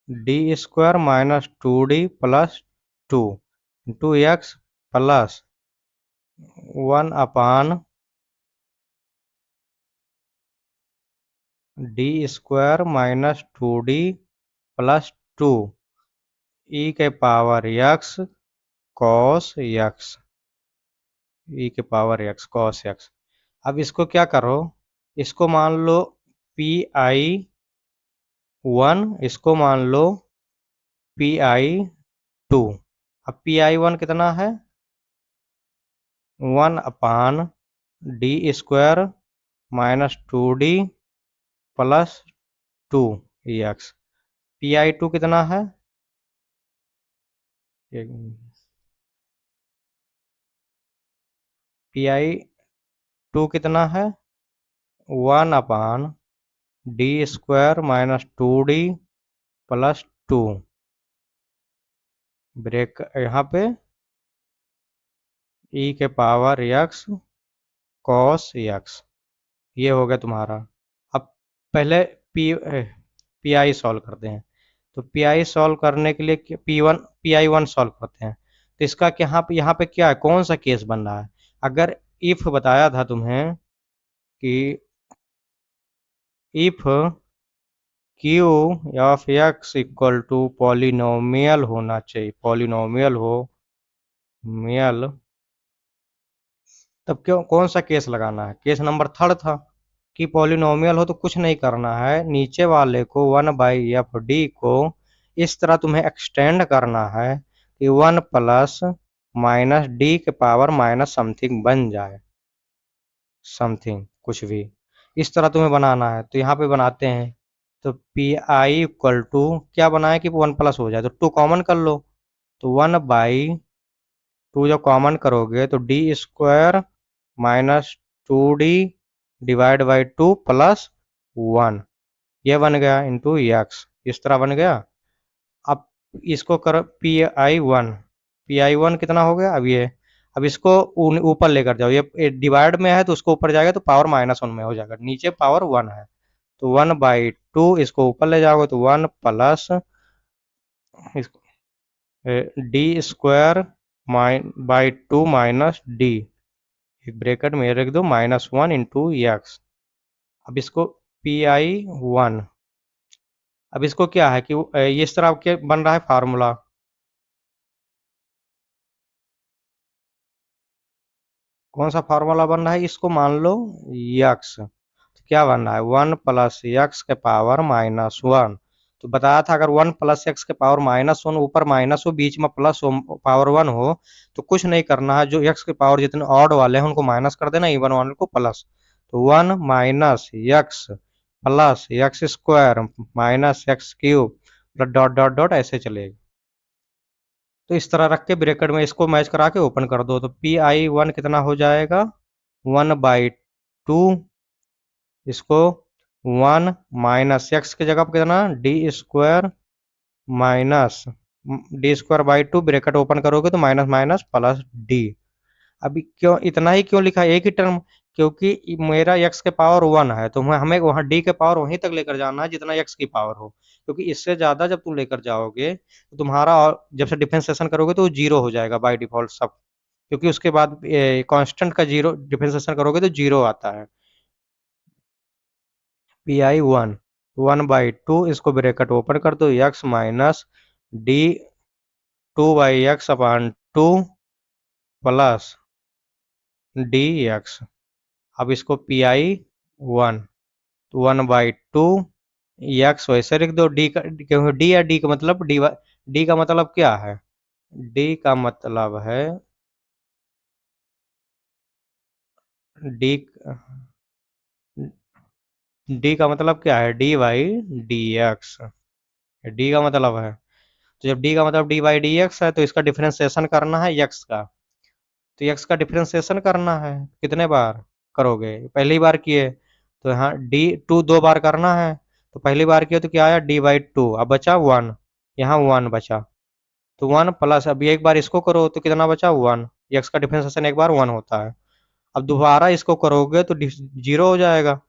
D square minus two D plus two into X plus one upon D square minus two D plus 2 E के power X cos X, E के power X cos X. अब इसको क्या करो, इसको मान लो Pi 1, इसको मान लो Pi 2। अब Pi 1 कितना है, 1/d² -2d plus 2 x. Pi 2 कितना है, Pi 2 कितना है, 1/d² -2d प्लस 2 ब्रेक यहाँ पे ई के पावर एक्स कॉस एक्स। ये हो गया तुम्हारा। अब पहले पी आई सॉल्व करते हैं। तो पी आई सॉल्व करने के लिए Pi 1 सॉल्व करते हैं। तो इसका यहाँ पे क्या है, कौन सा केस बन रहा है। अगर इफ बताया था तुम्हें कि if Q of X equal to polynomial होना चाहिए, पॉलिनोमियल हो मियल, तब क्यों कौन सा केस लगाना है, केस नंबर थर्ड था कि पॉलिनोमियल हो तो कुछ नहीं करना है, नीचे वाले को 1/f(d) को इस तरह तुम्हें एक्सटेंड करना है कि 1 प्लस माइनस डी के पावर माइनस समथिंग बन जाए, समथिंग कुछ भी इस तरह तुम्हें बनाना है। तो यहाँ पे बनाते हैं। तो पी आई इक्वल टू क्या बनाए कि 1 प्लस हो जाए, तो 2 कॉमन कर लो। तो 1/2 जब कॉमन करोगे तो d² -2d divide by 2 plus 1, ये बन गया इंटू एक्स, इस तरह बन गया। अब इसको करो Pi 1 कितना हो गया, अब इसको ऊपर लेकर जाओ, ये डिवाइड में है तो उसको ऊपर जाएगा तो पावर -1 में हो जाएगा, नीचे पावर 1 है। तो 1/2 इसको ऊपर ले जाओगे तो 1 plus d² by 2 minus D, एक ब्रैकेट में रख दो -1 इंटू एक्स। अब इसको Pi 1, अब इसको क्या है कि ये इस तरह के बन रहा है फार्मूला, कौन सा फार्मूला बन रहा है, इसको मान लो यक्स, तो क्या बन रहा है 1 प्लस एक्स के पावर -1। तो बताया था अगर 1 प्लस एक्स के पावर -1 ऊपर माइनस हो बीच में प्लस हो पावर 1 हो तो कुछ नहीं करना है, जो एक्स के पावर जितने ऑड वाले हैं उनको माइनस कर देना, इवन वाले को प्लस। तो 1 minus x plus x² minus x³ plus dot dot dot ऐसे चलेगा। तो इस तरह रख के ब्रैकेट में इसको मैच करा के ओपन कर दो, तो Pi 1 कितना हो जाएगा 1/2, इसको 1 माइनस एक्स की जगह पर कितना d² -d² by 2 bracket open करोगे तो माइनस माइनस प्लस डी। अभी क्यों इतना ही क्यों लिखा एक ही टर्म, क्योंकि मेरा x के पावर 1 है तो हमें वहाँ d के पावर वहीं तक लेकर जाना है जितना x की पावर हो, क्योंकि इससे ज़्यादा जब तुम लेकर जाओगे तो तुम्हारा जब से डिफरेंशिएशन करोगे तो जीरो हो जाएगा बाय डिफॉल्ट सब, क्योंकि उसके बाद कांस्टेंट का जीरो डिफरेंशिएशन करोगे तो जीरो आता है। Pi 1 1/2 इसको ब्रैकेट ओपन कर दो x minus d2/x/2 plus D x. अब इसको Pi 1 1/2 एक्स वैसे लिख दो, डी का क्योंकि डी या डी का मतलब डी का मतलब क्या है, डी का मतलब है डी डी का मतलब क्या है d/dx, डी का मतलब है। तो जब डी का मतलब d/dx है तो इसका डिफरेंशिएशन करना है x का, तो x का डिफरेंशिएशन करना है, कितने बार करोगे, पहली बार किए तो यहाँ d2 2 बार करना है, तो पहली बार किए तो क्या आया d/2, अब बचा 1, यहाँ 1 बचा, तो 1 प्लस अब एक बार इसको करो तो कितना बचा 1, x का डिफरेंशिएशन एक बार 1 होता है। अब दोबारा इसको करोगे तो जीरो हो जाएगा।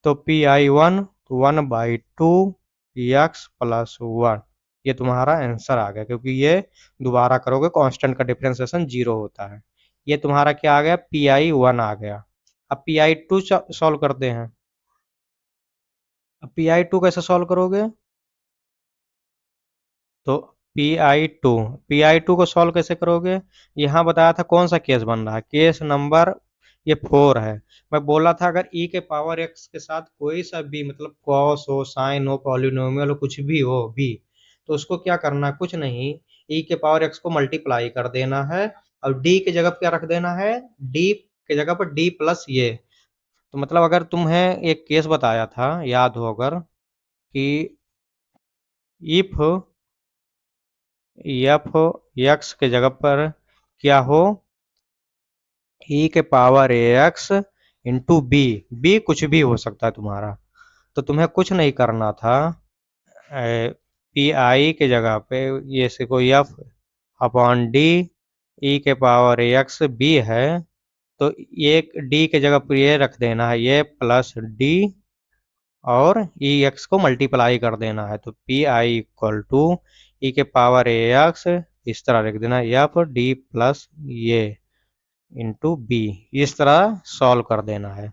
तो Pi 1 1/2 एक्स प्लस 1, ये तुम्हारा आंसर आ गया, क्योंकि ये दोबारा करोगे कांस्टेंट का डिफरेंशिएशन जीरो होता है। ये तुम्हारा क्या आ गया Pi 1 आ गया। अब Pi 2 सॉल्व करते हैं। अब Pi 2 कैसे सॉल्व करोगे, तो पी आई टू को सॉल्व कैसे करोगे? यहाँ बताया था कौन सा केस बन रहा है, केस नंबर ये 4 है। मैं बोला था अगर e के पावर x के साथ कोई सा भी मतलब कॉस हो, साइन हो, पॉलिनोमियल हो, कुछ भी हो भी, तो उसको क्या करना है, कुछ नहीं, e के पावर x को मल्टीप्लाई कर देना है और d की जगह पे क्या रख देना है, d की जगह पर d प्लस ये। तो मतलब अगर तुम्हें एक केस बताया था, याद हो अगर, कि इफ एफ एक्स के जगह पर क्या हो, ई के power X into B, B कुछ भी हो सकता है तुम्हारा, तो तुम्हें कुछ नहीं करना था, पी आई के जगह पे ये से कोई एफ अपॉन डी, ई के पावर एक्स बी है, तो एक डी के जगह पर ये रख देना है, ये प्लस डी, और ई एक्स को मल्टीप्लाई कर देना है, तो P I equal to E के पावर ए एक्स, इस तरह लिख देना एफ डी प्लस ये इंटू बी, इस तरह सॉल्व कर देना है।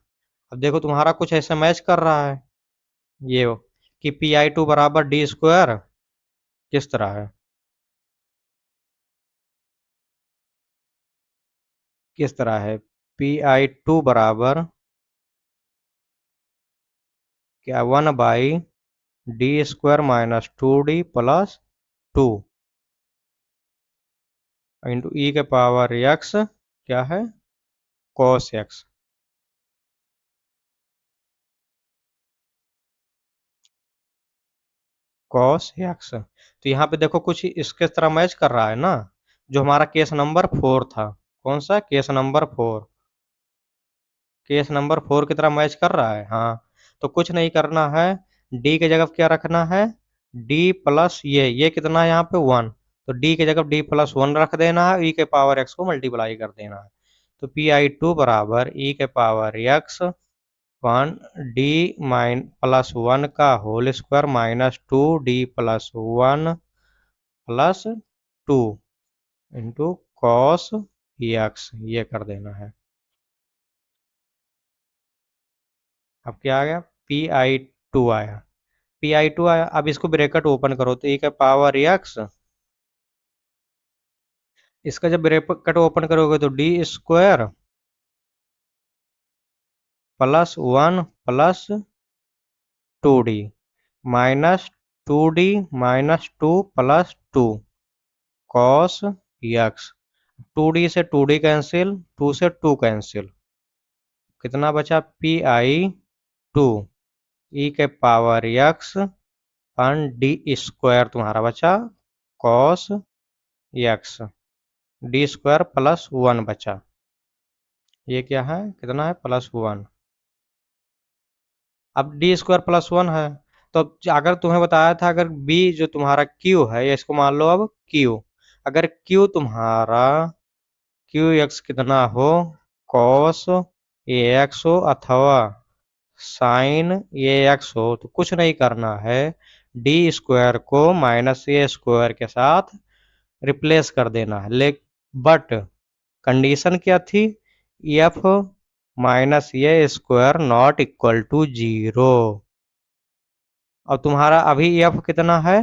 अब देखो तुम्हारा कुछ ऐसे मैच कर रहा है ये, कि पी आई टू बराबर डी स्क्वायर, किस तरह है, किस तरह है, पी आई टू बराबर क्या, 1 by D square minus 2d plus 2 into E के पावर एक्स, क्या है, कॉस एक्स। कॉस एक्स, तो यहाँ पे देखो कुछ इसके तरह मैच कर रहा है ना, जो हमारा केस नंबर 4 था। कौन सा, केस नंबर 4, केस नंबर 4 की तरह मैच कर रहा है, हाँ। तो कुछ नहीं करना है, डी की जगह क्या रखना है, डी प्लस ये कितना है यहाँ पे 1, तो डी की जगह डी प्लस 1 रख देना है, ई के पावर एक्स को मल्टीप्लाई कर देना है, तो पी आई टू बराबर ई के power X 1 D mine plus 1 का whole square minus 2 D plus 1 plus 2 into cos X, ये कर देना है। अब क्या आ गया, पी आई टू आया, पी आई टू आया, अब इसको ब्रैकेट ओपन करो, तो ई का पावर एक्स, इसका जब ब्रैकेट ओपन करोगे तो D square plus 1 plus 2d minus 2d minus 2 plus 2 cos x, 2d से 2d कैंसिल, 2 से 2 कैंसिल, कितना बचा, पी आई टू ई के पावर एक्स अन डी स्क्वायर तुम्हारा बचा cos x, D square plus 1 बचा, ये क्या है, कितना है, प्लस 1। अब डी स्क्वायर प्लस 1 है, तो अब अगर तुम्हें बताया था अगर बी जो तुम्हारा क्यू है, या इसको मान लो अब क्यू, अगर क्यू तुम्हारा क्यू एक्स कितना हो, कॉस ए एक्स हो अथवा साइन ए एक्स हो, तो कुछ नहीं करना है, डी स्क्वायर को माइनस ए स्क्वायर के साथ रिप्लेस कर देना है, ले बट कंडीशन क्या थी, F minus A square not equal to zero. अब तुम्हारा अभी एफ कितना है,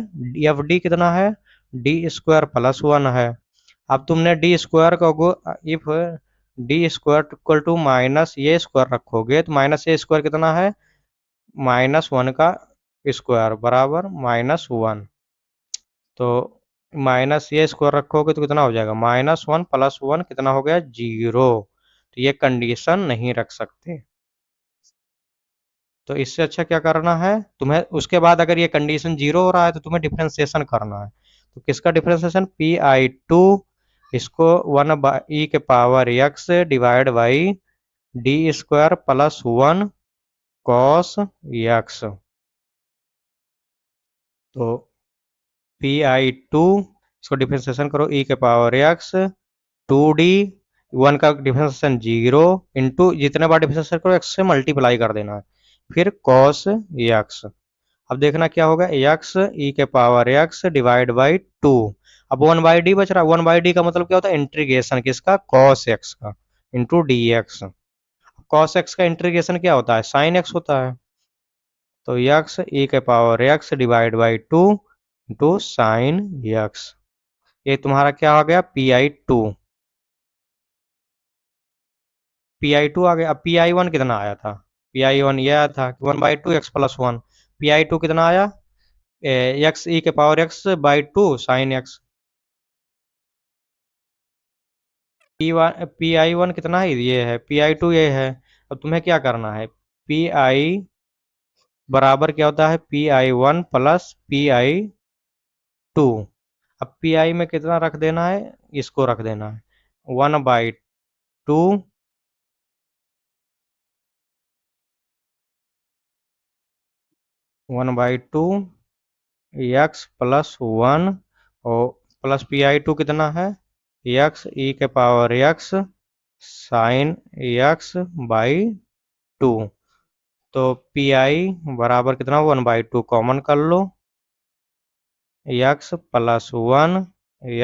एफ डी कितना है, डी स्क्वायर प्लस 1 है। अब तुमने डी स्क्वायर को if D square equal to minus A square रखोगे, तो माइनस ए स्क्वायर कितना है, -1 का स्क्वायर बराबर -1, तो माइनस ए स्क्वायर रखोगे तो कितना हो जाएगा, -1 प्लस 1 कितना हो गया, 0। तो ये कंडीशन नहीं रख सकते, तो इससे अच्छा क्या करना है तुम्हें, उसके बाद अगर ये कंडीशन 0 हो रहा है तो तुम्हें डिफ्रेंसिएशन करना है, तो किसका डिफ्रेंसिएशन, पी आई टू, इसको 1 बाई ई के power x divide by D square plus 1 cos x, तो पी आई टू, इसको डिफ्रेंसिएशन करो, ई के पावर एक्स 2d, 1 का डिफ्रेंसिएशन 0 इंटू जितने बार डिफ्रेंसिएशन करो एक्स से मल्टीप्लाई कर देना है, फिर कॉस एक्स। अब देखना क्या होगा, एक्स ई के पावर एक्स डिवाइड बाई 2, अब 1 बाई डी बच रहा है, 1 बाई डी का मतलब क्या होता है, इंटीग्रेशन किसका, कॉस एक्स का into D x, cos x का इंटीग्रेशन क्या होता है, साइन एक्स होता है, तो एक्स ई के power x divide by 2 into sine x. ये तुम्हारा क्या हो गया, Pi2। Pi2 आ गया। अब Pi1 कितना आया था? Pi1 ये आया था 1/2 x+1। Pi2 कितना आया? एक्स ई के power x/2 sine x. Pi1 कितना है? ये है Pi2 ये है। अब तुम्हें क्या करना है? Pi बराबर क्या होता है? Pi1 plus Pi2। अब Pi में कितना रख देना है? इसको रख देना है 1/2 1/2 x+1 और प्लस Pi2 कितना है? एक्स ई के पावर एक्स साइन x/2। तो Pi बराबर कितना? 1/2 कॉमन कर लो, x+1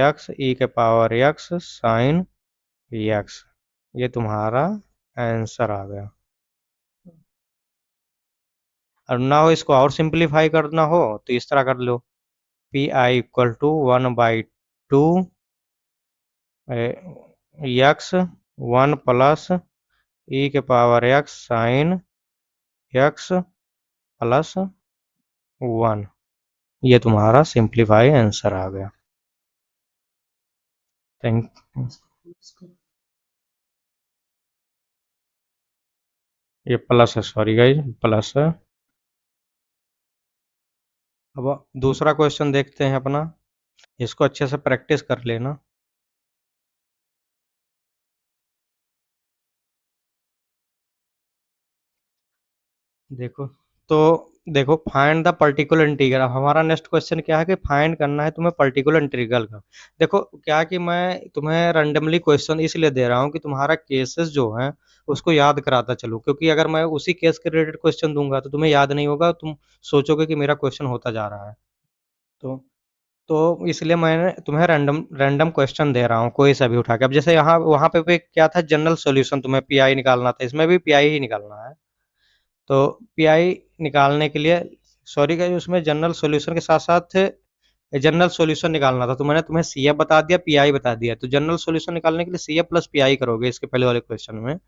एक्स ई के पावर एक्स साइन एक्स। ये तुम्हारा आंसर आ गया। और ना हो इसको और सिंप्लीफाई करना हो तो इस तरह कर लो, Pi = 1/2 एक्स 1 प्लस ई के power x sine x plus 1। ये तुम्हारा सिंप्लीफाई आंसर आ गया। थैंक ये प्लस है, सॉरी गाइस, प्लस है। अब दूसरा क्वेश्चन देखते हैं अपना। इसको अच्छे से प्रैक्टिस कर लेना। देखो, तो देखो, फाइंड द पर्टिकुलर इंटीग्रल। अब हमारा नेक्स्ट क्वेश्चन क्या है कि फाइंड करना है तुम्हें पर्टिकुलर इंटीग्रल का। देखो क्या है कि मैं तुम्हें रैंडमली क्वेश्चन इसलिए दे रहा हूँ कि तुम्हारा केसेस जो है उसको याद कराता चलूँ, क्योंकि अगर मैं उसी केस के रिलेटेड क्वेश्चन दूंगा तो तुम्हें याद नहीं होगा, तुम सोचोगे कि मेरा क्वेश्चन होता जा रहा है। तो इसलिए मैंने तुम्हें रैंडम रैंडम क्वेश्चन दे रहा हूँ, कोई सा भी उठा के। अब जैसे यहाँ वहाँ पे क्या था, जनरल सॉल्यूशन तुम्हें पीआई निकालना था, इसमें भी पीआई ही निकालना है। तो पीआई निकालने के लिए, सॉरी गाइस, उसमें जनरल सॉल्यूशन के साथ साथ जनरल सॉल्यूशन निकालना था, तो मैंने तुम्हें सी एफ बता दिया, पीआई बता दिया। तो जनरल सॉल्यूशन निकालने के लिए सी एफ प्लस पीआई करोगे इसके पहले वाले क्वेश्चन में,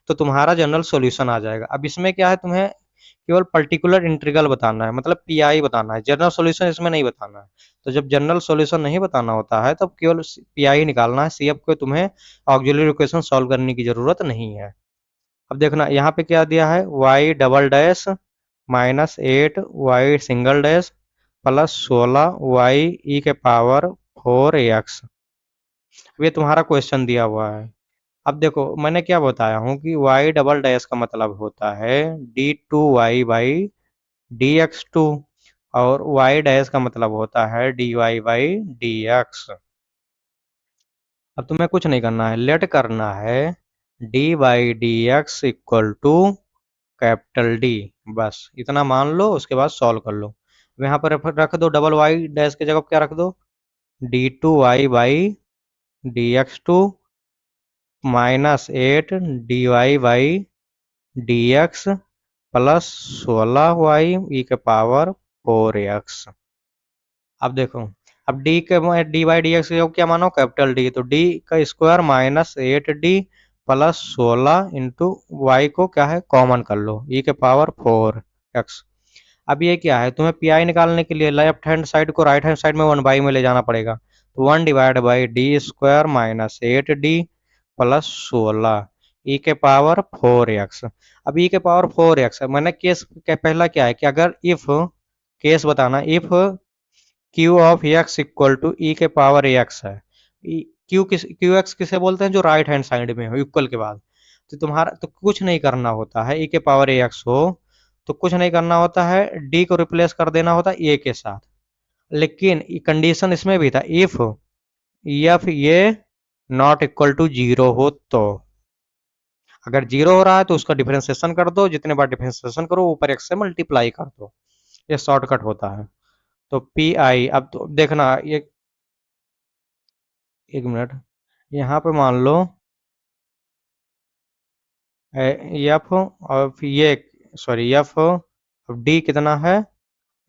तो तुम्हारा जनरल सॉल्यूशन आ जाएगा। अब इसमें क्या है, तुम्हें केवल पर्टिकुलर इंटीग्रल बताना है, मतलब पीआई बताना है, जनरल सॉल्यूशन इसमें नहीं बताना है। तो जब जनरल सॉल्यूशन नहीं बताना होता है तब केवल पीआई निकालना है, सीएफ को तुम्हें ऑक्सिलरी इक्वेशन सॉल्व करने की जरूरत नहीं है। अब देखना यहाँ पे क्या दिया है, Y double dash -8 Y single dash plus 16 Y E के पावर 4x। ये तुम्हारा क्वेश्चन दिया हुआ है। अब देखो मैंने क्या बताया हूँ कि वाई डबल डैश का मतलब होता है d2y/dx2, और वाई डैश का मतलब होता है dy/dx। अब तुम्हें कुछ नहीं करना है, लेट करना है d/dx equal to capital D. बस इतना मान लो, उसके बाद सॉल्व कर लो। यहाँ पर रख दो डबल वाई डैश की जगह क्या रख दो, d2y/dx2 -8 dy/dx प्लस 16y ई के पावर 4x। अब देखो, अब डी बाई डी एक्स क्या मानो, कैपिटल डी, तो डी का square -8d plus 16 into Y को क्या है कॉमन कर लो, ई के पावर 4x। अब ये क्या है, तुम्हें पी आई निकालने के लिए लेफ्ट हैंड साइड को राइट हैंड साइड में 1/, में ले जाना पड़ेगा। तो 1/d² -8d प्लस 16 ई के पावर 4x। अब ई के पावर 4x, मैंने केस पहला क्या है कि अगर इफ, केस बताना, if Q of X equal to E के पावर एक्स है। क्यू एक्स किसे बोलते हैं, जो राइट हैंड साइड में हो इक्वल के बाद। तो तुम्हारा तो कुछ नहीं करना होता है, ई के पावर एक्स हो तो कुछ नहीं करना होता है, डी को रिप्लेस कर देना होता है ए के साथ। लेकिन कंडीशन इसमें भी था, इफ एफ ये नॉट इक्वल टू जीरो हो तो। अगर जीरो हो रहा है तो उसका डिफरेंशिएशन कर दो, जितने बार डिफरेंशिएशन करो ऊपर एक्स से मल्टीप्लाई कर दो। ये शॉर्टकट होता है। तो पी आई, अब तो देखना ये, एक मिनट, यहाँ पे मान लो एफ, और ये, सॉरी एफ डी कितना है,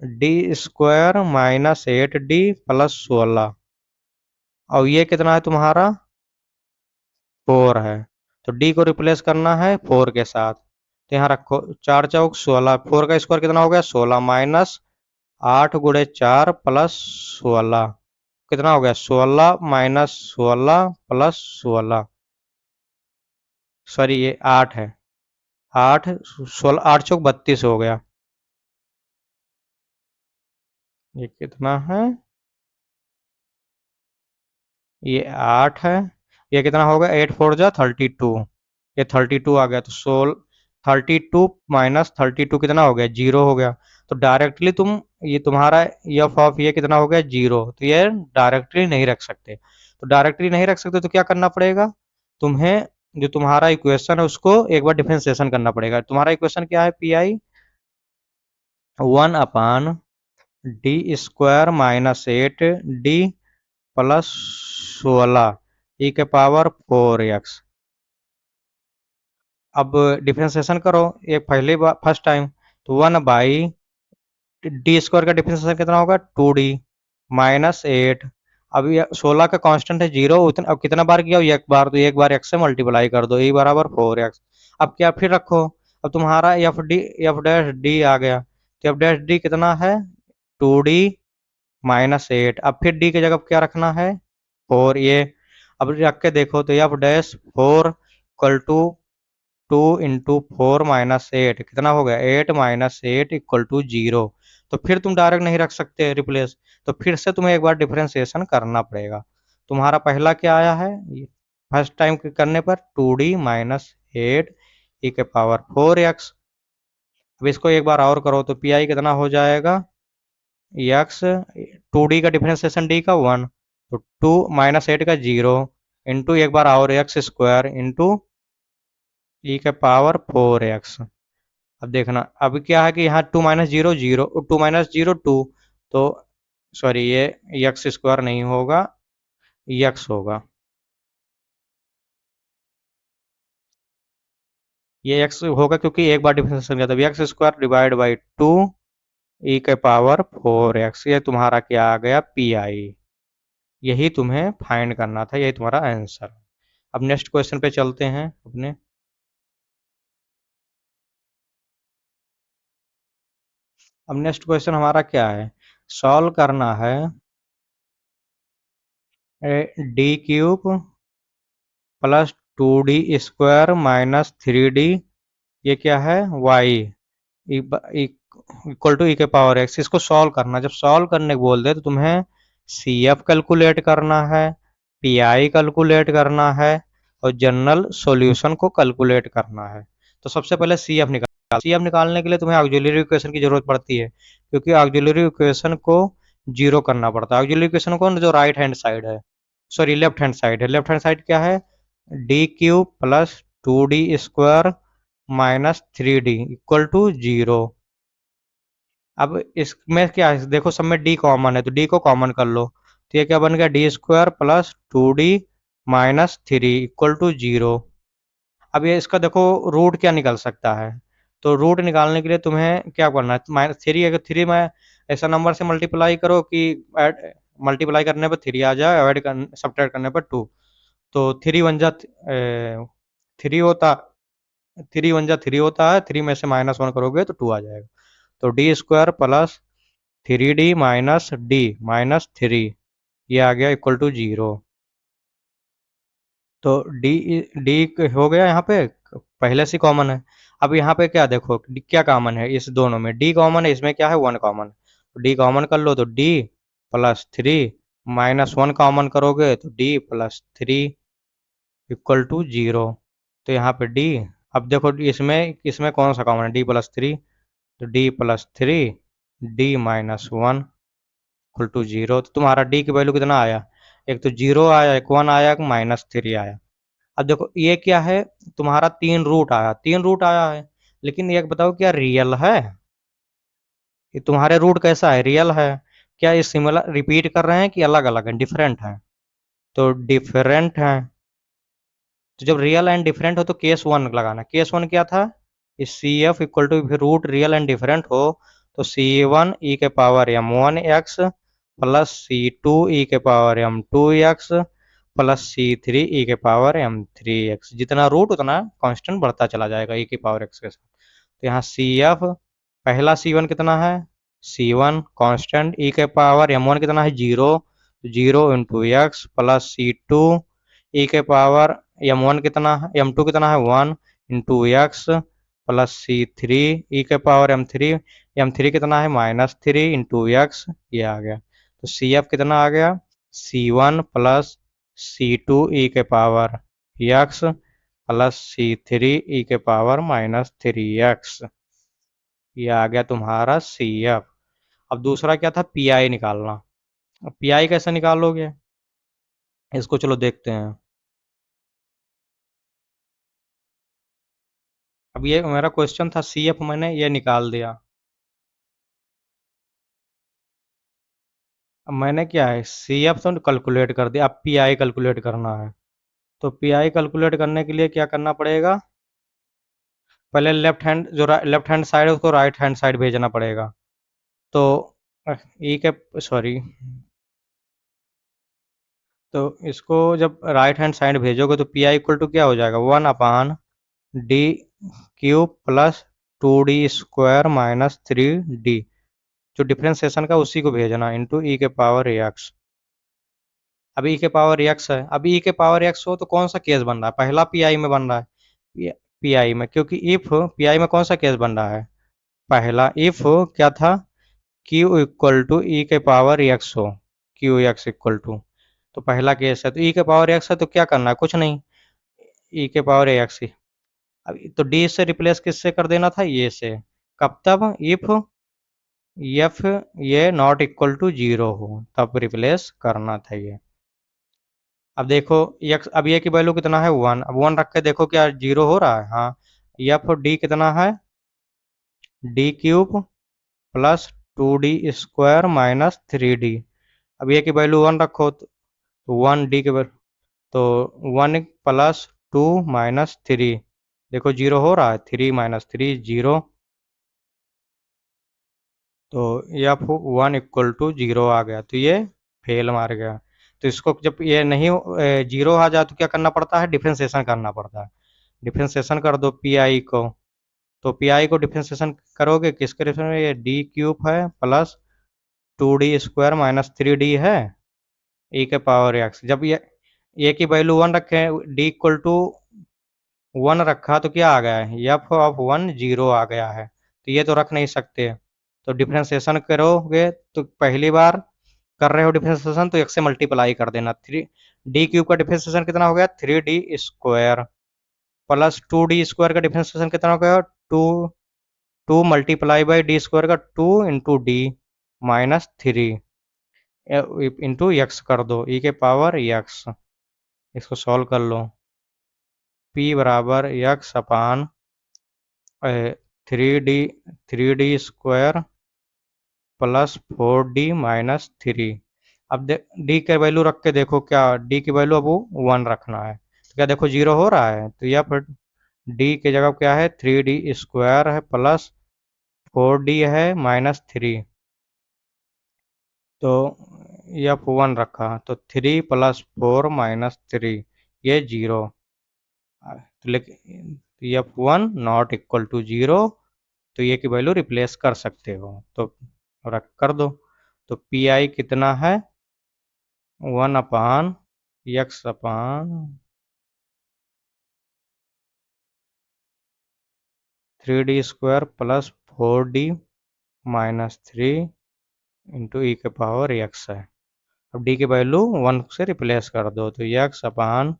D square minus 8d plus 16। और ये कितना है तुम्हारा? 4 है। तो डी को रिप्लेस करना है 4 के साथ। तो यहाँ रखो, 4 चौक 16, 4 का स्क्वायर कितना हो गया? 16 माइनस 8 × 4 + 16 कितना हो गया? 16 माइनस 16 प्लस 16, सॉरी ये 8 है। 8 हो गया। ये कितना है? ये 8 है। ये कितना होगा? 8 4 जा 32। ये 32 आ गया। तो 32 माइनस 32 कितना हो गया? 0 हो गया। तो डायरेक्टली तुम, ये तुम्हारा एफ ऑफ ये कितना हो गया? 0। तो ये डायरेक्टली नहीं रख सकते। तो डायरेक्टली नहीं रख सकते तो क्या करना पड़ेगा तुम्हें? जो तुम्हारा इक्वेशन है उसको एक बार डिफरेंशिएशन करना पड़ेगा। तुम्हारा इक्वेशन क्या है? P I 1/d² - 8d plus 16 e⁴x। अब डिफरेंशिएशन करो एक पहले बार फर्स्ट टाइम। तो 1/d² का डिफरेंशिएशन कितना होगा? 2d minus 8। अब ये 16 का कांस्टेंट है 0, उतना अब कितना बार किया? एक बार। तो एक बार x से मल्टीप्लाई कर दो, e बराबर 4x। अब क्या फिर रखो। अब तुम्हारा एफ डैश डी आ गया। तो एफ डैश डी कितना है? 2d minus 8। अब फिर डी की जगह क्या रखना है? 4। ये अब रख के देखो तो एफ डैश 4 इक्वल टू 2 × 4 - 8 कितना हो गया? 8 माइनस 8 इक्वल टू 0। तो फिर तुम डायरेक्ट नहीं रख सकते रिप्लेस। तो फिर से तुम्हें एक बार डिफरेंशिएशन करना पड़ेगा। तुम्हारा पहला क्या आया है? फर्स्ट टाइम करने पर 2d माइनस 8 e⁴x। अब इसको एक बार और करो तो पी आई कितना हो जाएगा? एक्स 2d का डिफरेंशिएशन डी का 1, तो 2 माइनस 8 का 0 इंटू एक बार और x² इंटू e⁴x। अब देखना अब क्या है कि यहाँ 2 माइनस 0 0, 2 माइनस 0 2। तो सॉरी ये x² नहीं होगा, x होगा। ये x होगा क्योंकि एक बार डिफरेंशिएशन किया। तब x² डिवाइड बाई 2 e⁴x। ये तुम्हारा क्या आ गया? पी आई। यही तुम्हें फाइंड करना था, यही तुम्हारा आंसर। अब नेक्स्ट क्वेश्चन पे चलते हैं अपने। अब नेक्स्ट क्वेश्चन हमारा क्या है? सॉल्व करना है d³ प्लस 2d² - 3d। ये क्या है? y equal to e⁴x। इसको सॉल्व करना। जब सॉल्व करने को बोल दे तो तुम्हें सी एफ कैलकुलेट करना है, पी आई कैलकुलेट करना है, और जनरल सॉल्यूशन को कैलकुलेट करना है। तो सबसे पहले सी एफ निकाल। सी एफ निकालने के लिए तुम्हें ऑक्सिलरी इक्वेशन की जरूरत पड़ती है, क्योंकि ऑक्सिलरी इक्वेशन को जीरो करना पड़ता है। ऑक्सिलरी इक्वेशन को जो राइट हैंड साइड है, सॉरी लेफ्ट हैंड साइड है। लेफ्ट हैंड साइड क्या है? d³ plus 2d² minus 3d equal to 0। अब इसमें क्या है? देखो सब में d कॉमन है, तो d को कॉमन कर लो। तो ये क्या बन गया? d² plus 2d minus 3 equal to 0। अब ये इसका देखो रूट क्या निकल सकता है। तो रूट निकालने के लिए तुम्हें क्या करना है? -3, अगर 3 में ऐसा नंबर से मल्टीप्लाई करो कि मल्टीप्लाई करने पर 3 आ जाए, ऐड सब्ट्रैक्ट करने पर 2। तो 3 होता है, 3 में से -1 करोगे तो 2 आ जाएगा। तो d² plus 3d minus D minus 3, ये आ गया इक्वल टू 0। तो डी डी हो गया यहाँ पे, पहले से कॉमन है। अब यहाँ पे क्या देखो, क्या कॉमन है इस दोनों में? डी कॉमन है, इसमें क्या है? 1 कॉमन। तो डी कॉमन कर लो तो डी प्लस 3 -1 कॉमन करोगे तो डी प्लस 3 इक्वल टू 0। तो यहाँ पे डी, अब देखो इसमें इसमें कौन सा कॉमन है? D plus 3। तो D plus 3 D -1 equal to 0। तो तुम्हारा डी की वैल्यू कितना आया? एक तो 0 आया, एक 1 आया, एक -3 आया। अब देखो ये क्या है? तुम्हारा 3 रूट आया, 3 रूट आया है। लेकिन एक बताओ, क्या रियल है? ये तुम्हारे रूट कैसा है? रियल है। क्या ये सिमिलर रिपीट कर रहे हैं कि अलग अलग हैं, डिफरेंट हैं? तो डिफरेंट हैं। तो जब रियल एंड डिफरेंट हो तो केस 1 लगाना। केस 1 क्या था? C F equal to root real and different हो तो C1 e⁻m1x plus C2 e⁻m2x plus C3 e⁻m3x, जितना रूट उतना कांस्टेंट बढ़ता चला जाएगा e⁻x के साथ। तो यहाँ CF पहला C1 कितना है, C1 कांस्टेंट, e⁻m1 कितना है, zero, zero into X plus C2 e⁻m1 कितना है, m2 कितना है, 1 into X plus C3 e⁻m3, m3 कितना है, -3 इंटू एक्स, ये आ गया। तो CF कितना आ गया, C1 plus C2 e⁻x plus C3 e⁻−3x, ये आ गया तुम्हारा CF। अब दूसरा क्या था, PI निकालना। अब PI कैसे निकालोगे, इसको चलो देखते हैं। अब ये मेरा क्वेश्चन था, CF मैंने ये निकाल दिया। अब मैंने क्या है, CF तो कैलकुलेट कर दिया, अब PI कैलकुलेट करना है। तो PI कैलकुलेट करने के लिए क्या करना पड़ेगा, पहले लेफ्ट हैंड साइड है उसको राइट हैंड साइड भेजना पड़ेगा। तो ई के सॉरी तो इसको जब राइट हैंड साइड भेजोगे तो पी आई इक्वल टू क्या हो जाएगा, 1/d³ प्लस 2d² - 3d, जो डिफ्रेंसिएशन का उसी को भेजना इंटू e⁻x। अब e⁻x है, अब e⁻x हो तो कौन सा केस बन रहा है, पहला पी में बन रहा है, पी में, क्योंकि इफ पी में कौन सा केस बन रहा है, पहला इफ क्या था, q इक्वल टू e⁻x हो, q(x) इक्वल टू, तो पहला केस है, तो e⁻x है तो क्या करना है, कुछ नहीं, e⁻x ही। अब तो d से रिप्लेस किससे कर देना था, ये से, कब, तब इफ f ये नॉट इक्वल टू जीरो हो तब रिप्लेस करना था ये। अब देखो x, अब ये की वैल्यू कितना है, 1, अब 1 रख के देखो क्या जीरो हो रहा है, हाँ, f d कितना है, d³ प्लस 2d² - 3d। अब ये की वैल्यू 1 रखो तो 1 d के वैल्यू, तो 1 प्लस 2 माइनस 3, देखो जीरो हो रहा है, 3 - 3 जीरो, तो एफ 1 = 0 आ गया, तो ये फेल मार गया। तो इसको जब ये नहीं जीरो आ जाए तो क्या करना पड़ता है, डिफ्रेंसिएशन करना पड़ता है। डिफ्रेंसिएशन कर दो पी आई को, तो पी आई को डिफ्रेंसिएशन करोगे किसके रिस्पेक्ट में, ये d³ है प्लस 2d² - 3d है, e⁻x। जब ये की वैल्यू 1 रखे, d = 1 रखा तो क्या आ गया है, एफ ऑफ 1 0 आ गया है, तो ये तो रख नहीं सकते। तो डिफ्रेंसिएशन करोगे तो पहली बार कर रहे हो डिफ्रेंसिएशन तो 1 से मल्टीप्लाई कर देना, d³ का डिफ्रेंसिएशन कितना हो गया, 3d² प्लस 2d² का डिफ्रेंसिएशन कितना हो गया, 2 2 मल्टीप्लाई बाई d² का 2 इंटू डी -3 इंटू एक्स कर दो e⁻x। इसको सॉल्व कर लो, p बराबर x अपान 3d² प्लस 4d - 3। अब d के वैल्यू रख के देखो, क्या d की वैल्यू अब 1 रखना है, तो क्या देखो जीरो हो रहा है, तो यह फिर d की जगह क्या है, 3d² है प्लस 4d है -3, तो यह 1 रखा, तो 3 प्लस 4 -3 ये जीरो, तो लेकिन f1 not equal to zero, तो ये की वैल्यू रिप्लेस कर सकते हो, तो रख कर दो। तो पी आई कितना है, 1/x अपान 3d² plus 4d - 3 into e⁻x है। अब d की वैल्यू 1 से रिप्लेस कर दो, तो x अपान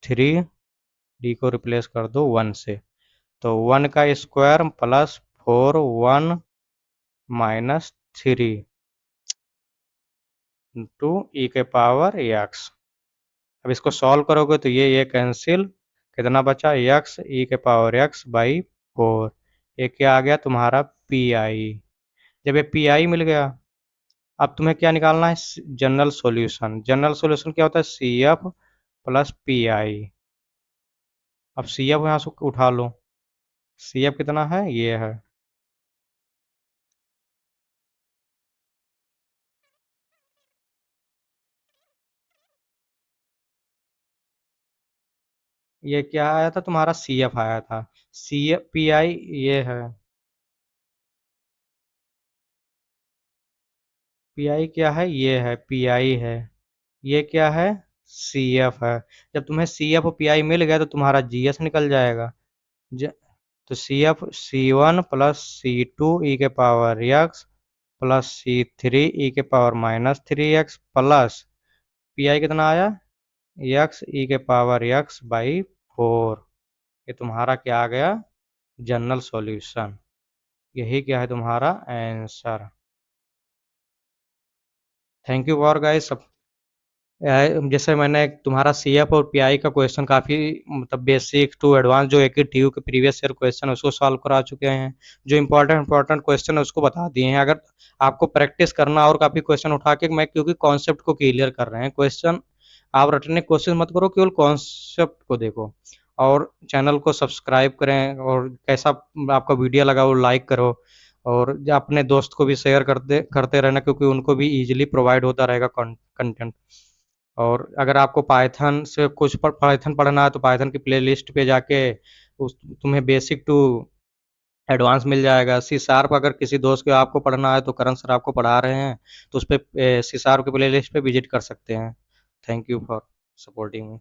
3, d को रिप्लेस कर दो 1 से, तो 1 का स्क्वायर प्लस 4 1 -3 इंटू e⁻x। अब इसको सॉल्व करोगे तो ये कैंसिल, कितना बचा, x e⁻x बाई 4, ये क्या आ गया तुम्हारा पी आई। जब ये पी आई मिल गया, अब तुम्हें क्या निकालना है, जनरल सॉल्यूशन। जनरल सॉल्यूशन क्या होता है, C F plus P I. अब सी एफ यहाँ से उठा लो, सी एफ कितना है, ये है, ये क्या आया था तुम्हारा, सी एफ आया था। सी एफ पी आई ये है, पी आई क्या है, ये है पी आई है। ये क्या है, सी एफ है। जब तुम्हें सी एफ और पी आई मिल गया तो तुम्हारा जी एस निकल जाएगा। ज, तो C F C one plus C two E के power X plus C three E के power minus three X plus P I कितना आया, एक्स ई के पावर एक्स बाई फोर। ये तुम्हारा क्या आ गया, जनरल सॉल्यूशन। यही क्या है तुम्हारा answer. Thank you for guys. जैसे मैंने तुम्हारा सी एफ और पी आई का क्वेश्चन काफ़ी मतलब बेसिक टू एडवांस जो एक ही टी यू के प्रीवियस ईयर क्वेश्चन है उसको सॉल्व करा चुके हैं। जो इंपॉर्टेंट क्वेश्चन है उसको बता दिए हैं। अगर आपको प्रैक्टिस करना और काफ़ी क्वेश्चन उठा के, मैं क्योंकि कॉन्सेप्ट को क्लियर कर रहे हैं, क्वेश्चन आप रटने की कोशिश मत करो, केवल कॉन्सेप्ट को देखो। और चैनल को सब्सक्राइब करें, और कैसा आपका वीडियो लगा वो लाइक करो। और अपने दोस्त को भी शेयर करते करते रहना, क्योंकि उनको भी इजीली प्रोवाइड होता रहेगा कंटेंट। और अगर आपको पाइथन से कुछ पाइथन पढ़ना है तो पाइथन की प्लेलिस्ट पे जाके उस तुम्हें बेसिक टू एडवांस मिल जाएगा। सी शार्प अगर किसी दोस्त को आपको पढ़ना है तो करण सर आपको पढ़ा रहे हैं, तो उस पर सी शार्प की प्लेलिस्ट पे विजिट कर सकते हैं। Thank you for supporting me.